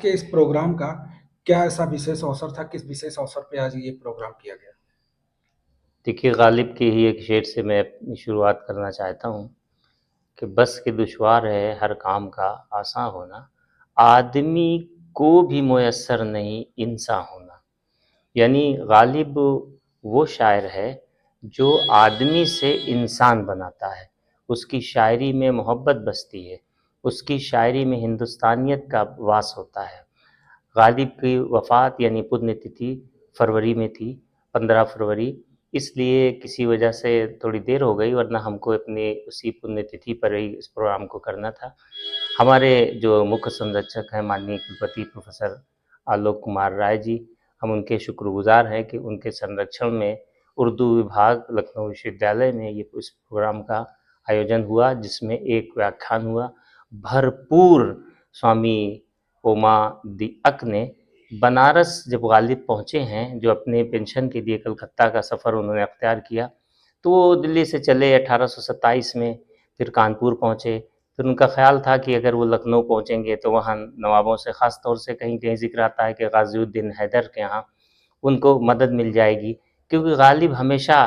के इस प्रोग्राम का क्या ऐसा विशेष अवसर था? किस विशेष अवसर पे आज ये प्रोग्राम किया गया? देखिए, गालिब के ही एक शेर से मैं अपनी शुरुआत करना चाहता हूँ कि बस के दुश्वार है हर काम का आसान होना, आदमी को भी मुयस्सर नहीं इंसान होना। यानी गालिब वो शायर है जो आदमी से इंसान बनाता है। उसकी शायरी में मोहब्बत बसती है, उसकी शायरी में हिंदुस्तानियत का वास होता है। गालिब की वफ़ात यानी पुण्यतिथि फरवरी में थी, 15 फरवरी, इसलिए किसी वजह से थोड़ी देर हो गई, वरना हमको अपनी उसी पुण्यतिथि पर ही इस प्रोग्राम को करना था। हमारे जो मुख्य संरक्षक हैं माननीय कुलपति प्रोफेसर आलोक कुमार राय जी, हम उनके शुक्रगुजार हैं कि उनके संरक्षण में उर्दू विभाग लखनऊ विश्वविद्यालय में ये इस प्रोग्राम का आयोजन हुआ, जिसमें एक व्याख्यान हुआ। भरपूर स्वामी ओमा दी अक ने बनारस जब गालिब पहुँचे हैं, जो अपने पेंशन के लिए कलकत्ता का सफ़र उन्होंने अख्तियार किया, तो वो दिल्ली से चले 1827 में, फिर कानपुर पहुँचे। फिर उनका ख़्याल था कि अगर वो लखनऊ पहुँचेंगे तो वहाँ नवाबों से ख़ास तौर से कहीं-कहीं ज़िक्र आता है कि गाज़िउद्दीन हैदर के यहाँ उनको मदद मिल जाएगी, क्योंकि गालिब हमेशा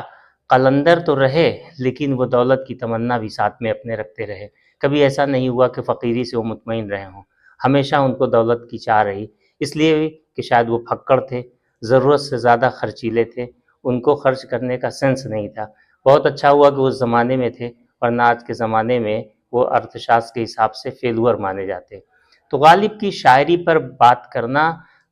कलंदर तो रहे, लेकिन वो दौलत की तमन्ना भी साथ में अपने रखते रहे। कभी ऐसा नहीं हुआ कि फ़कीरी से वो मुतमईन रहे हों, हमेशा उनको दौलत की चाह रही, इसलिए भी कि शायद वो फक्कड़ थे, ज़रूरत से ज़्यादा खर्चीले थे, उनको खर्च करने का सेंस नहीं था। बहुत अच्छा हुआ कि उस ज़माने में थे, वरना आज के ज़माने में वो अर्थशास्त्र के हिसाब से फेलुअर माने जाते। तो गालिब की शायरी पर बात करना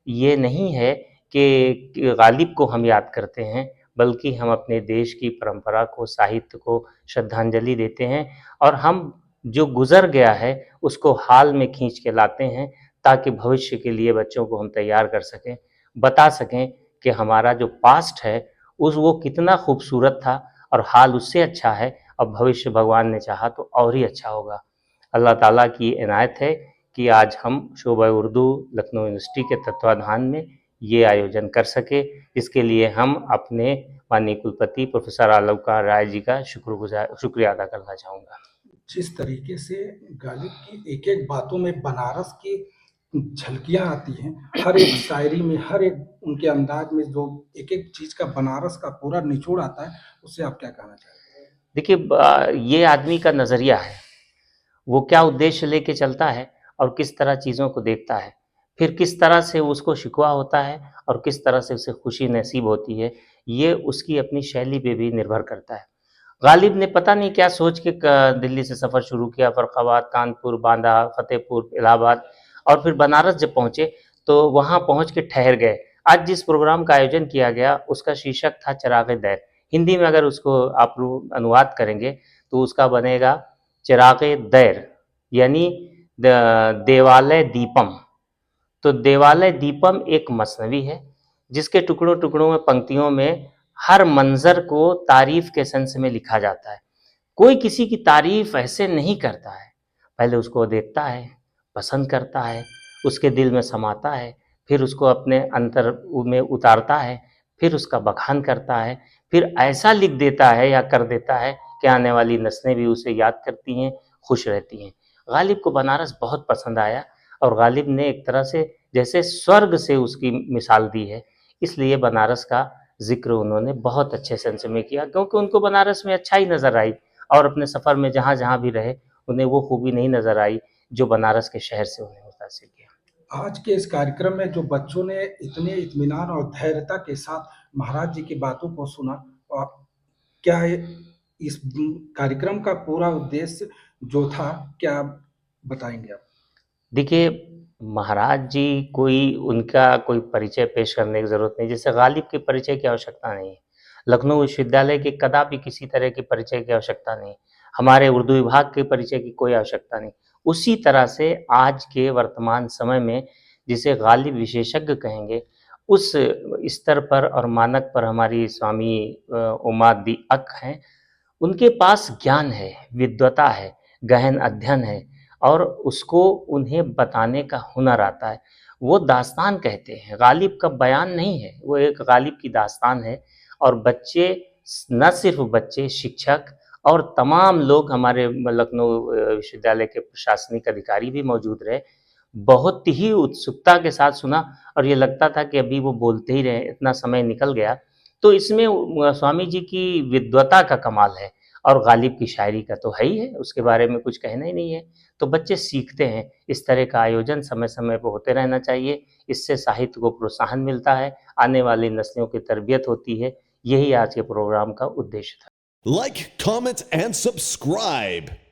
ये नहीं है कि गालिब को हम याद करते हैं, बल्कि हम अपने देश की परंपरा को, साहित्य को श्रद्धांजलि देते हैं, और हम जो गुज़र गया है उसको हाल में खींच के लाते हैं, ताकि भविष्य के लिए बच्चों को हम तैयार कर सकें, बता सकें कि हमारा जो पास्ट है उस वो कितना खूबसूरत था और हाल उससे अच्छा है, और भविष्य भगवान ने चाहा तो और ही अच्छा होगा। अल्लाह ताला की इनायत है कि आज हम शोबा उर्दू लखनऊ यूनिवर्सिटी के तत्वाधान में ये आयोजन कर सके। इसके लिए हम अपने माननीय कुलपति प्रोफेसर आलोक राय जी का शुक्रिया अदा करना चाहूँगा। जिस तरीके से गालिब की एक-एक बातों में बनारस की झलकियाँ आती हैं, हर एक शायरी में, हर एक उनके अंदाज में जो एक-एक चीज़ का बनारस का पूरा निचोड़ आता है, उससे आप क्या कहना चाहेंगे? देखिए, ये आदमी का नज़रिया है, वो क्या उद्देश्य लेके चलता है और किस तरह चीज़ों को देखता है, फिर किस तरह से उसको शिकवा होता है और किस तरह से उसे खुशी नसीब होती है, ये उसकी अपनी शैली पे भी निर्भर करता है। गालिब ने पता नहीं क्या सोच के दिल्ली से सफ़र शुरू किया, फ़र्रुखाबाद, कानपुर, बांदा, फ़तेहपुर, इलाहाबाद, और फिर बनारस जब पहुँचे तो वहाँ पहुँच के ठहर गए। आज जिस प्रोग्राम का आयोजन किया गया उसका शीर्षक था चिराग दैर। हिंदी में अगर उसको आप अनुवाद करेंगे तो उसका बनेगा चिराग दैर, यानी देवालय दीपम। तो देवालय दीपम एक मसनवी है, जिसके टुकड़ों टुकड़ों में, पंक्तियों में हर मंजर को तारीफ के सेंस में लिखा जाता है। कोई किसी की तारीफ ऐसे नहीं करता है, पहले उसको देखता है, पसंद करता है, उसके दिल में समाता है, फिर उसको अपने अंतर में उतारता है, फिर उसका बखान करता है, फिर ऐसा लिख देता है या कर देता है कि आने वाली नस्लें भी उसे याद करती हैं, खुश रहती हैं। गालिब को बनारस बहुत पसंद आया, और गालिब ने एक तरह से जैसे स्वर्ग से उसकी मिसाल दी है, इसलिए बनारस का ज़िक्र उन्होंने बहुत अच्छे सेंस में किया, क्योंकि उनको बनारस में अच्छाई नज़र आई, और अपने सफ़र में जहाँ-जहाँ भी रहे, उन्हें वो खूबी नहीं नज़र आई जो बनारस के शहर से उन्हें मुतासिर किया। आज के इस कार्यक्रम में जो बच्चों ने इतने इत्मीनान और धैर्यता के साथ महाराज जी की बातों को सुना, और क्या है इस कार्यक्रम का पूरा उद्देश्य जो था, क्या आप बताएँगे आप? देखिए, महाराज जी कोई उनका कोई परिचय पेश करने की ज़रूरत नहीं, जैसे गालिब के परिचय की आवश्यकता नहीं है। लखनऊ विश्वविद्यालय के कदापि किसी तरह के परिचय की आवश्यकता नहीं, हमारे उर्दू विभाग के परिचय की कोई आवश्यकता नहीं। उसी तरह से आज के वर्तमान समय में जिसे गालिब विशेषज्ञ कहेंगे, उस स्तर पर और मानक पर हमारी स्वामी उमा दी अक हैं। उनके पास ज्ञान है, विद्वता है, गहन अध्ययन है, और उसको उन्हें बताने का हुनर आता है। वो दास्तान कहते हैं, गालिब का बयान नहीं है, वो एक गालिब की दास्तान है, और बच्चे, न सिर्फ बच्चे, शिक्षक और तमाम लोग, हमारे लखनऊ विश्वविद्यालय के प्रशासनिक अधिकारी भी मौजूद रहे, बहुत ही उत्सुकता के साथ सुना और ये लगता था कि अभी वो बोलते ही रहें, इतना समय निकल गया। तो इसमें स्वामी जी की विद्वता का कमाल है और गालिब की शायरी का तो है ही है, उसके बारे में कुछ कहना ही नहीं है। तो बच्चे सीखते हैं, इस तरह का आयोजन समय-समय पे होते रहना चाहिए, इससे साहित्य को प्रोत्साहन मिलता है, आने वाली नस्लों की तरबियत होती है, यही आज के प्रोग्राम का उद्देश्य था। Like, comment, and subscribe.